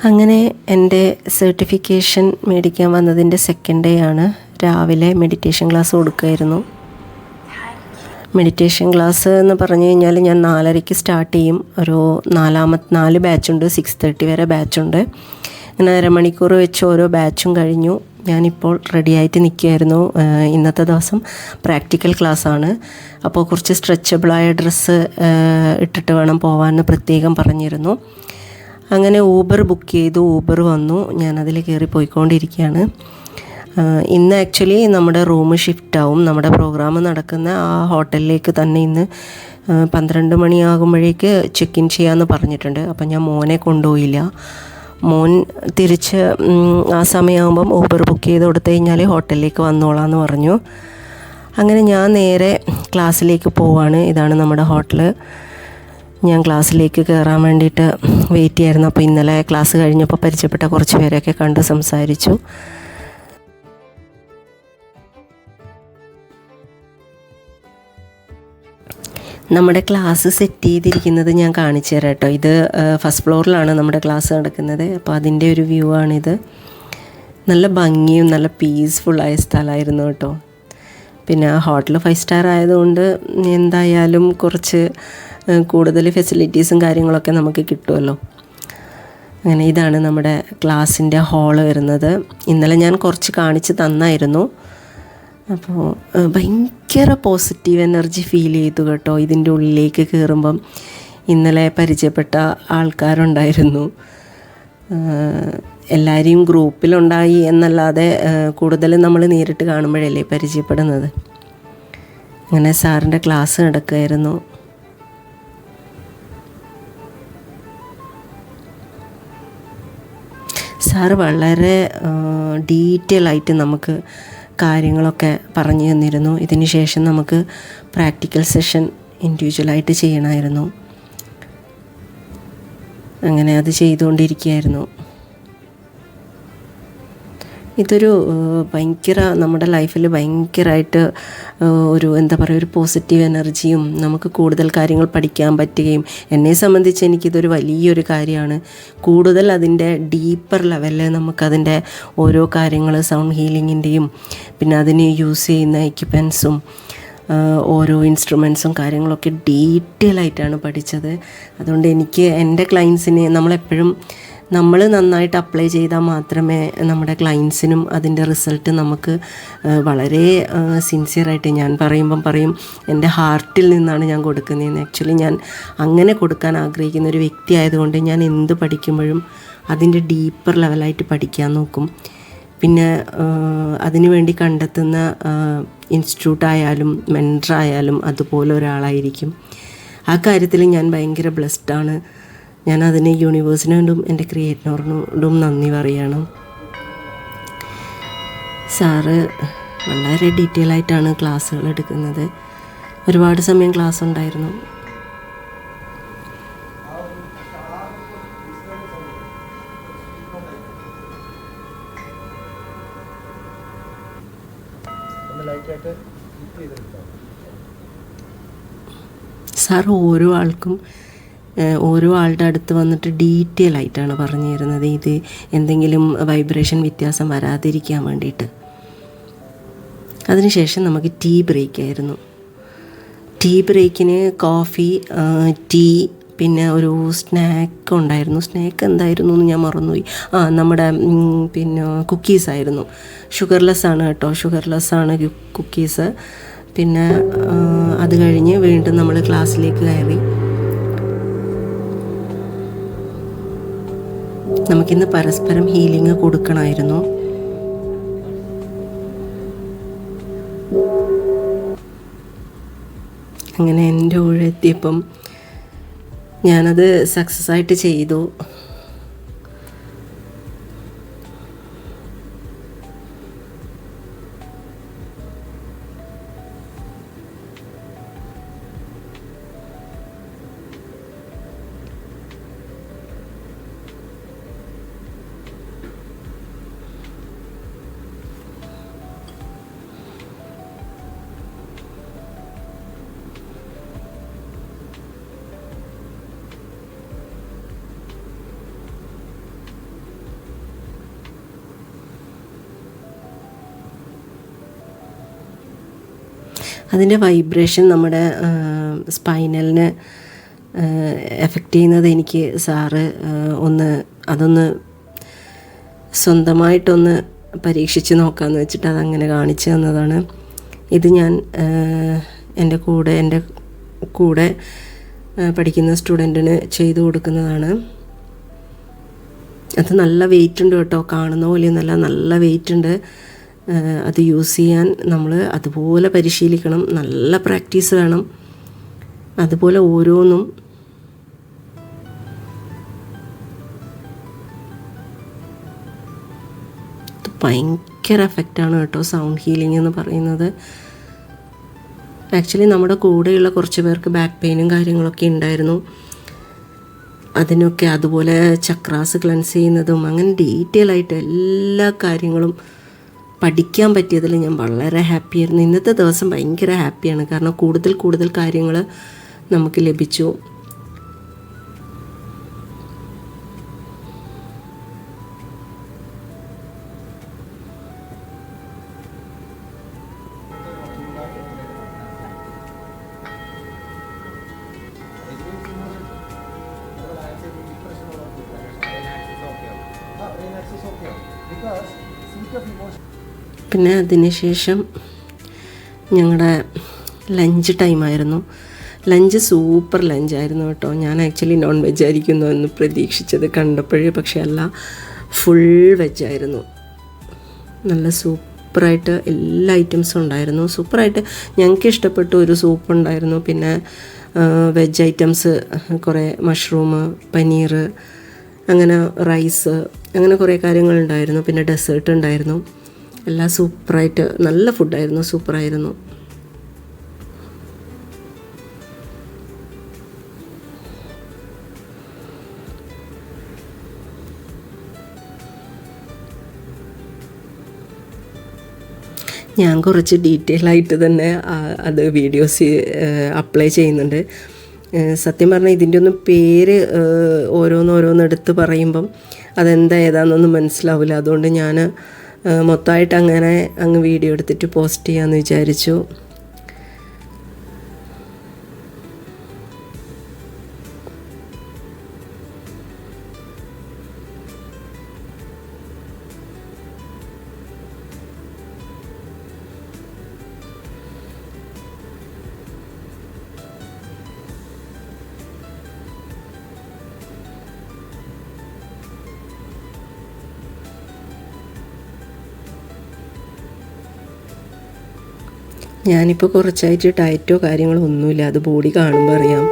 അങ്ങനെ എൻ്റെ സർട്ടിഫിക്കേഷൻ മേടിക്കാൻ വന്നതിൻ്റെ സെക്കൻഡ് ഡേ ആണ്. രാവിലെ മെഡിറ്റേഷൻ ക്ലാസ് കൊടുക്കുമായിരുന്നു. മെഡിറ്റേഷൻ ക്ലാസ് എന്ന് പറഞ്ഞു കഴിഞ്ഞാൽ ഞാൻ 4:30 സ്റ്റാർട്ട് ചെയ്യും. ഒരു 4 ബാച്ചുണ്ട്, 6:30 വരെ ബാച്ചുണ്ട്. അങ്ങനെ അരമണിക്കൂർ വെച്ച് ഓരോ ബാച്ചും കഴിഞ്ഞു. ഞാനിപ്പോൾ റെഡിയായിട്ട് നിൽക്കുകയായിരുന്നു. ഇന്നത്തെ ദിവസം പ്രാക്ടിക്കൽ ക്ലാസ്സാണ്. അപ്പോൾ കുറച്ച് സ്ട്രെച്ചബിളായ ഡ്രസ്സ് ഇട്ടിട്ട് വേണം പോകാമെന്ന് പ്രത്യേകം പറഞ്ഞിരുന്നു. അങ്ങനെ ഊബർ ബുക്ക് ചെയ്തു. ഊബർ വന്നു. ഞാനതിൽ കയറി പോയിക്കൊണ്ടിരിക്കുകയാണ്. ഇന്ന് ആക്ച്വലി നമ്മുടെ റൂം ഷിഫ്റ്റാവും. നമ്മുടെ പ്രോഗ്രാം നടക്കുന്ന ആ ഹോട്ടലിലേക്ക് തന്നെ ഇന്ന് 12 മണിയാകുമ്പോഴേക്ക് ചെക്ക് ഇൻ ചെയ്യാമെന്ന് പറഞ്ഞിട്ടുണ്ട്. അപ്പം ഞാൻ മോനെ കൊണ്ടുപോയില്ല. മോൻ തിരിച്ച് ആ സമയമാകുമ്പം ഊബർ ബുക്ക് ചെയ്ത് കൊടുത്തു കഴിഞ്ഞാൽ ഹോട്ടലിലേക്ക് വന്നോളാമെന്ന് പറഞ്ഞു. അങ്ങനെ ഞാൻ നേരെ ക്ലാസ്സിലേക്ക് പോവാണ്. ഇതാണ് നമ്മുടെ ഹോട്ടൽ. ഞാൻ ക്ലാസ്സിലേക്ക് കയറാൻ വേണ്ടിയിട്ട് വെയിറ്റ് ചെയ്യായിരുന്നു. അപ്പോൾ ഇന്നലെ ക്ലാസ് കഴിഞ്ഞപ്പോൾ പരിചയപ്പെട്ട കുറച്ച് പേരൊക്കെ കണ്ട് സംസാരിച്ചു. നമ്മുടെ ക്ലാസ് സെറ്റ് ചെയ്തിരിക്കുന്നത് ഞാൻ കാണിച്ചു തരാം കേട്ടോ. ഇത് ഫസ്റ്റ് ഫ്ലോറിലാണ് നമ്മുടെ ക്ലാസ് നടക്കുന്നത്. അപ്പോൾ അതിൻ്റെ ഒരു വ്യൂ ആണിത്. നല്ല ഭംഗിയും നല്ല പീസ്ഫുള്ളായ സ്ഥലമായിരുന്നു കേട്ടോ. പിന്നെ ഹോട്ടൽ 5 സ്റ്റാർ ആയതുകൊണ്ട് എന്തായാലും കുറച്ച് കൂടുതൽ ഫെസിലിറ്റീസും കാര്യങ്ങളൊക്കെ നമുക്ക് കിട്ടുമല്ലോ. അങ്ങനെ ഇതാണ് നമ്മുടെ ക്ലാസ്സിൻ്റെ ഹാള് വരുന്നത്. ഇന്നലെ ഞാൻ കുറച്ച് കാണിച്ച് തന്നായിരുന്നു. അപ്പോൾ ഭയങ്കര പോസിറ്റീവ് എനർജി ഫീൽ ചെയ്തു കേട്ടോ ഇതിൻ്റെ ഉള്ളിലേക്ക് കയറുമ്പം. ഇന്നലെ പരിചയപ്പെട്ട ആൾക്കാരുണ്ടായിരുന്നു. എല്ലാവരെയും ഗ്രൂപ്പിലുണ്ടായി എന്നല്ലാതെ കൂടുതലും നമ്മൾ നേരിട്ട് കാണുമ്പോഴല്ലേ പരിചയപ്പെടുന്നത്. അങ്ങനെ സാറിൻ്റെ ക്ലാസ് നടക്കുമായിരുന്നു. സാറ് വളരെ ഡീറ്റെയിൽ ആയിട്ട് നമുക്ക് കാര്യങ്ങളൊക്കെ പറഞ്ഞു തന്നിരുന്നു. ഇതിന് ശേഷം നമുക്ക് പ്രാക്ടിക്കൽ സെഷൻ ഇൻഡിവിജ്വലായിട്ട് ചെയ്യണമായിരുന്നു. അങ്ങനെ അത് ചെയ്തുകൊണ്ടിരിക്കുകയായിരുന്നു. ഇതൊരു ഭയങ്കര നമ്മുടെ ലൈഫിൽ ഭയങ്കരമായിട്ട് ഒരു എന്താ പറയുക, ഒരു പോസിറ്റീവ് എനർജിയും നമുക്ക് കൂടുതൽ കാര്യങ്ങൾ പഠിക്കാൻ പറ്റുകയും, എന്നെ സംബന്ധിച്ച് എനിക്കിതൊരു വലിയൊരു കാര്യമാണ്. കൂടുതൽ അതിൻ്റെ ഡീപ്പർ ലെവലിൽ നമുക്കതിൻ്റെ ഓരോ കാര്യങ്ങൾ, സൗണ്ട് ഹീലിങ്ങിൻ്റെയും പിന്നെ അതിന് യൂസ് ചെയ്യുന്ന എക്യുപ്മെൻസും ഓരോ ഇൻസ്ട്രുമെൻസും കാര്യങ്ങളൊക്കെ ഡീറ്റെയിൽ ആയിട്ടാണ് പഠിച്ചത്. അതുകൊണ്ട് എനിക്ക് എൻ്റെ ക്ലയൻസിന് നമ്മൾ നന്നായിട്ട് അപ്ലൈ ചെയ്താൽ മാത്രമേ നമ്മുടെ ക്ലയൻസിനും അതിൻ്റെ റിസൾട്ട് നമുക്ക് വളരെ സിൻസിയറായിട്ട്, ഞാൻ പറയും എൻ്റെ ഹാർട്ടിൽ നിന്നാണ് ഞാൻ കൊടുക്കുന്നതെന്ന്. ആക്ച്വലി ഞാൻ അങ്ങനെ കൊടുക്കാൻ ആഗ്രഹിക്കുന്ന ഒരു വ്യക്തി ആയതുകൊണ്ട് ഞാൻ എന്ത് പഠിക്കുമ്പോഴും അതിൻ്റെ ഡീപ്പർ ലെവലായിട്ട് പഠിക്കാൻ നോക്കും. പിന്നെ അതിനുവേണ്ടി കണ്ടെത്തുന്ന ഇൻസ്റ്റിറ്റ്യൂട്ടായാലും മെൻറ്ററായാലും അതുപോലെ ഒരാളായിരിക്കും. ആ കാര്യത്തിൽ ഞാൻ ഭയങ്കര ബ്ലെസ്ഡാണ്. ഞാൻ അതിന് യൂണിവേഴ്സിനോടും എൻ്റെ ക്രിയേറ്ററിനോടും നന്ദി പറയണം. സാറ് വളരെ ഡീറ്റെയിൽ ആയിട്ടാണ് ക്ലാസ്സുകൾ എടുക്കുന്നത്. ഒരുപാട് സമയം ക്ലാസ് ഉണ്ടായിരുന്നു. സാർ ഓരോ ആളുടെ അടുത്ത് വന്നിട്ട് ഡീറ്റെയിൽ ആയിട്ടാണ് പറഞ്ഞു തരുന്നത്. ഇത് എന്തെങ്കിലും വൈബ്രേഷൻ വ്യത്യാസം വരാതിരിക്കാൻ വേണ്ടിയിട്ട്. അതിനുശേഷം നമുക്ക് ടീ ബ്രേക്കായിരുന്നു. ടീ ബ്രേക്കിന് കോഫി, ടീ, പിന്നെ ഒരു സ്നാക്ക് ഉണ്ടായിരുന്നു. സ്നാക്ക് എന്തായിരുന്നു എന്ന് ഞാൻ മറന്നുപോയി. നമ്മുടെ പിന്നെ കുക്കീസായിരുന്നു. ഷുഗർലെസ് ആണ് കേട്ടോ, ഷുഗർലെസ് ആണ് കുക്കീസ്. പിന്നെ അത് കഴിഞ്ഞ് വീണ്ടും നമ്മൾ ക്ലാസ്സിലേക്ക് കയറി. നമുക്കിന്ന് പരസ്പരം ഹീലിംഗ് കൊടുക്കണമായിരുന്നു. അങ്ങനെ എൻ്റെ കൂടെ എത്തിയപ്പം ഞാനത് സക്സസ് ആയിട്ട് ചെയ്തു. അതിൻ്റെ വൈബ്രേഷൻ നമ്മുടെ സ്പൈനലിനെ എഫക്റ്റ് ചെയ്യുന്നത് എനിക്ക് സാറ് അതൊന്ന് സ്വന്തമായിട്ടൊന്ന് പരീക്ഷിച്ച് നോക്കാമെന്ന് വെച്ചിട്ട് അതങ്ങനെ കാണിച്ചു തന്നതാണ്. ഇത് ഞാൻ എൻ്റെ കൂടെ പഠിക്കുന്ന സ്റ്റുഡൻറ്റിന് ചെയ്തു കൊടുക്കുന്നതാണ്. അത് നല്ല വെയിറ്റ് ഉണ്ട് കേട്ടോ, കാണുന്ന പോലെയൊന്നല്ല, നല്ല വെയിറ്റ് ഉണ്ട്. അത് യൂസ് ചെയ്യാൻ നമ്മൾ അതുപോലെ പരിശീലിക്കണം, നല്ല പ്രാക്ടീസ് വേണം. അതുപോലെ ഓരോന്നും ഭയങ്കര എഫക്റ്റാണ് കേട്ടോ സൗണ്ട് ഹീലിംഗ് എന്ന് പറയുന്നത്. ആക്ച്വലി നമ്മുടെ കൂടെയുള്ള കുറച്ച് പേർക്ക് ബാക്ക് പെയിനും കാര്യങ്ങളൊക്കെ ഉണ്ടായിരുന്നു. അതിനൊക്കെ അതുപോലെ ചക്രാസ് ക്ലെൻസ് ചെയ്യുന്നതും അങ്ങനെ ഡീറ്റെയിൽ ആയിട്ട് എല്ലാ കാര്യങ്ങളും പഠിക്കാൻ പറ്റിയതിൽ ഞാൻ വളരെ ഹാപ്പിയായിരുന്നു. ഇന്നത്തെ ദിവസം ഭയങ്കര ഹാപ്പിയാണ്, കാരണം കൂടുതൽ കാര്യങ്ങൾ നമുക്ക് ലഭിച്ചു. പിന്നെ അതിനുശേഷം ഞങ്ങളുടെ ലഞ്ച് ടൈമായിരുന്നു. ലഞ്ച് സൂപ്പർ ലഞ്ചായിരുന്നു കേട്ടോ. ഞാൻ ആക്ച്വലി നോൺ വെജ് ആയിരിക്കുന്നു എന്ന് പ്രതീക്ഷിച്ചത് കണ്ടപ്പോഴേ, പക്ഷേ അല്ല, ഫുൾ വെജായിരുന്നു. നല്ല സൂപ്പറായിട്ട് എല്ലാ ഐറ്റംസും ഉണ്ടായിരുന്നു. സൂപ്പറായിട്ട് ഞങ്ങൾക്ക് ഇഷ്ടപ്പെട്ടു. ഒരു സൂപ്പ് ഉണ്ടായിരുന്നു, പിന്നെ വെജ് ഐറ്റംസ് കുറേ, മഷ്റൂം, പനീർ, അങ്ങനെ റൈസ്, അങ്ങനെ കുറേ കാര്യങ്ങളുണ്ടായിരുന്നു. പിന്നെ ഡെസേർട്ട് ഉണ്ടായിരുന്നു. എല്ലാം സൂപ്പറായിട്ട് നല്ല ഫുഡായിരുന്നു, സൂപ്പറായിരുന്നു. ഞാൻ കുറച്ച് ഡീറ്റെയിൽ ആയിട്ട് തന്നെ അത് വീഡിയോസ് അപ്ലൈ ചെയ്യുന്നുണ്ട്. സത്യം പറഞ്ഞാൽ ഇതിൻ്റെ ഒന്നും പേര് ഓരോന്നോരോന്നെടുത്ത് പറയുമ്പം അതെന്താ ഏതാണെന്നൊന്നും മനസ്സിലാവില്ല. അതുകൊണ്ട് ഞാൻ മൊത്തമായിട്ട് അങ്ങനെ അങ്ങ് വീഡിയോ എടുത്തിട്ട് പോസ്റ്റ് ചെയ്യാമെന്ന് വിചാരിച്ചു. ഞാനിപ്പോൾ കുറച്ചായിട്ട് ഡയറ്റോ കാര്യങ്ങളോ ഒന്നുമില്ല, അത് ബോഡി കാണുമ്പോൾ അറിയാം.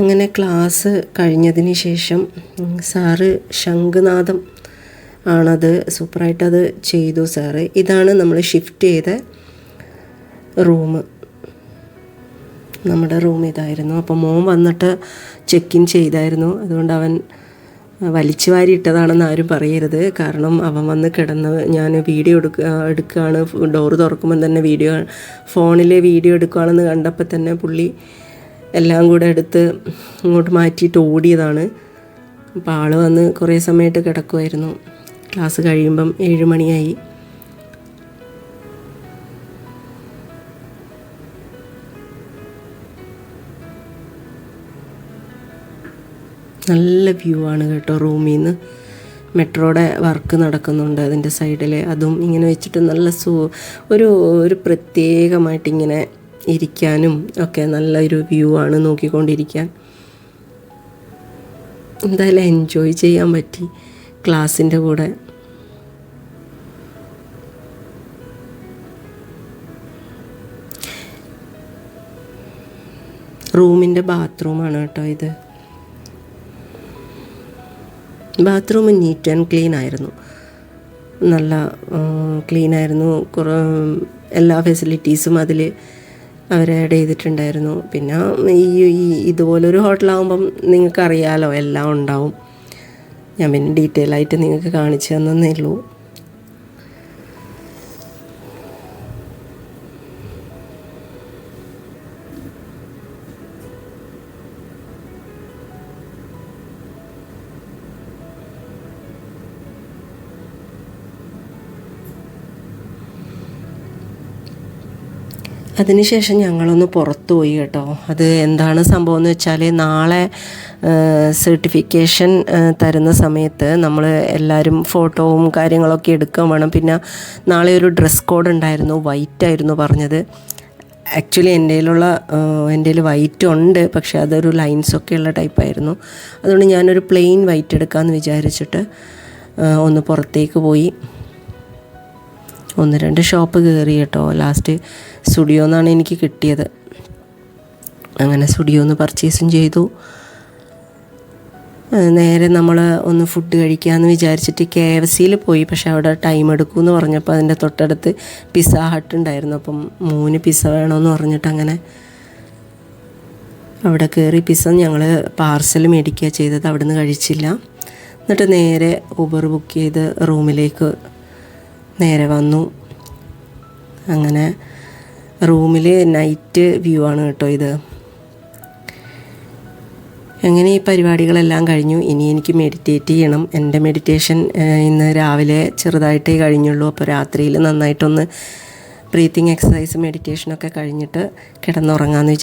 അങ്ങനെ ക്ലാസ് കഴിഞ്ഞതിന് ശേഷം സാറ് ശംഖുനാഥം ആണത് സൂപ്പറായിട്ടത് ചെയ്തു സാറ്. ഇതാണ് നമ്മൾ ഷിഫ്റ്റ് ചെയ്ത റൂം. നമ്മുടെ റൂം ഇതായിരുന്നു. അപ്പോൾ മോൻ വന്നിട്ട് ചെക്ക് ഇൻ ചെയ്തായിരുന്നു. അതുകൊണ്ട് അവൻ വലിച്ചു വാരി ഇട്ടതാണെന്ന് ആരും പറയരുത്. കാരണം അവൻ വന്ന് കിടന്ന് ഞാൻ വീഡിയോ എടുക്കുകയാണ്, ഡോറ് തുറക്കുമ്പം തന്നെ ഫോണിൽ വീഡിയോ എടുക്കുകയാണെന്ന് കണ്ടപ്പോൾ തന്നെ പുള്ളി എല്ലാം കൂടെ എടുത്ത് ഇങ്ങോട്ട് മാറ്റിയിട്ട് ഓടിയതാണ്. അപ്പോൾ ആൾ വന്ന് കുറേ സമയത്ത് കിടക്കുമായിരുന്നു. ക്ലാസ് കഴിയുമ്പം 7 മണിയായി. നല്ല വ്യൂ ആണ് കേട്ടോ റൂമിൽ നിന്ന്. മെട്രോയുടെ വർക്ക് നടക്കുന്നുണ്ട് അതിൻ്റെ സൈഡിൽ. അതും ഇങ്ങനെ വെച്ചിട്ട് നല്ല ഒരു പ്രത്യേകമായിട്ടിങ്ങനെ ഇരിക്കാനും ഒക്കെ നല്ലൊരു വ്യൂ ആണ് നോക്കിക്കൊണ്ടിരിക്കാൻ. എന്തായാലും എൻജോയ് ചെയ്യാൻ പറ്റി ക്ലാസ്സിൻ്റെ കൂടെ. റൂമിൻ്റെ ബാത്റൂമാണ് കേട്ടോ ഇത്. ബാത്റൂം നീറ്റ് ആൻഡ് ക്ലീൻ ആയിരുന്നു, നല്ല ക്ലീനായിരുന്നു. എല്ലാ ഫെസിലിറ്റീസും അതിൽ അവർ ആഡ് ചെയ്തിട്ടുണ്ടായിരുന്നു. പിന്നെ ഇതുപോലൊരു ഹോട്ടലാകുമ്പം നിങ്ങൾക്കറിയാലോ എല്ലാം ഉണ്ടാവും. ഞാൻ പിന്നെ ഡീറ്റെയിൽ ആയിട്ട് നിങ്ങൾക്ക് കാണിച്ചു തന്നേ ഉള്ളൂ. അതിനുശേഷം ഞങ്ങളൊന്ന് പുറത്തു പോയി കേട്ടോ. അത് എന്താണ് സംഭവം എന്ന് വെച്ചാൽ, നാളെ സർട്ടിഫിക്കേഷൻ തരുന്ന സമയത്ത് നമ്മൾ എല്ലാവരും ഫോട്ടോവും കാര്യങ്ങളൊക്കെ എടുക്കാൻ വേണം. പിന്നെ നാളെ ഒരു ഡ്രസ് കോഡ് ഉണ്ടായിരുന്നു, വൈറ്റ് ആയിരുന്നു പറഞ്ഞത്. ആക്ച്വലി എൻ്റെ കയ്യിൽ വൈറ്റ് ഉണ്ട്, പക്ഷേ അതൊരു ലൈൻസൊക്കെ ഉള്ള ടൈപ്പായിരുന്നു. അതുകൊണ്ട് ഞാനൊരു പ്ലെയിൻ വൈറ്റ് എടുക്കാമെന്ന് വിചാരിച്ചിട്ട് ഒന്ന് പുറത്തേക്ക് പോയി. 1-2 ഷോപ്പ് കയറി കേട്ടോ. ലാസ്റ്റ് സ്റ്റുഡിയോന്നാണ് എനിക്ക് കിട്ടിയത്. അങ്ങനെ സ്റ്റുഡിയോന്ന് പർച്ചേസും ചെയ്തു. നേരെ നമ്മൾ ഒന്ന് ഫുഡ് കഴിക്കാമെന്ന് വിചാരിച്ചിട്ട് KFCയിൽ പോയി. പക്ഷെ അവിടെ ടൈം എടുക്കുമെന്ന് പറഞ്ഞപ്പോൾ അതിൻ്റെ തൊട്ടടുത്ത് പിസ്സ ഹട്ട് ഉണ്ടായിരുന്നു. അപ്പം 3 പിസ്സ വേണമെന്ന് പറഞ്ഞിട്ട് അങ്ങനെ അവിടെ കയറി പിസ്സ ഞങ്ങൾ പാർസൽ മേടിക്കുക ചെയ്തത്. അവിടെ നിന്ന് കഴിച്ചില്ല. എന്നിട്ട് നേരെ ഊബർ ബുക്ക് ചെയ്ത് റൂമിലേക്ക് നേരെ വന്നു. അങ്ങനെ റൂമിൽ നൈറ്റ് വ്യൂ ആണ് കേട്ടോ ഇത്. അങ്ങനെ ഈ പരിപാടികളെല്ലാം കഴിഞ്ഞു. ഇനി എനിക്ക് മെഡിറ്റേറ്റ് ചെയ്യണം. എൻ്റെ മെഡിറ്റേഷൻ ഇന്ന് രാവിലെ ചെറുതായിട്ടേ കഴിഞ്ഞുള്ളൂ. അപ്പോൾ രാത്രിയിൽ നന്നായിട്ടൊന്ന് ബ്രീത്തിങ് എക്സസൈസ് മെഡിറ്റേഷനൊക്കെ കഴിഞ്ഞിട്ട് കിടന്നുറങ്ങാമെന്ന് വിചാരിച്ചു.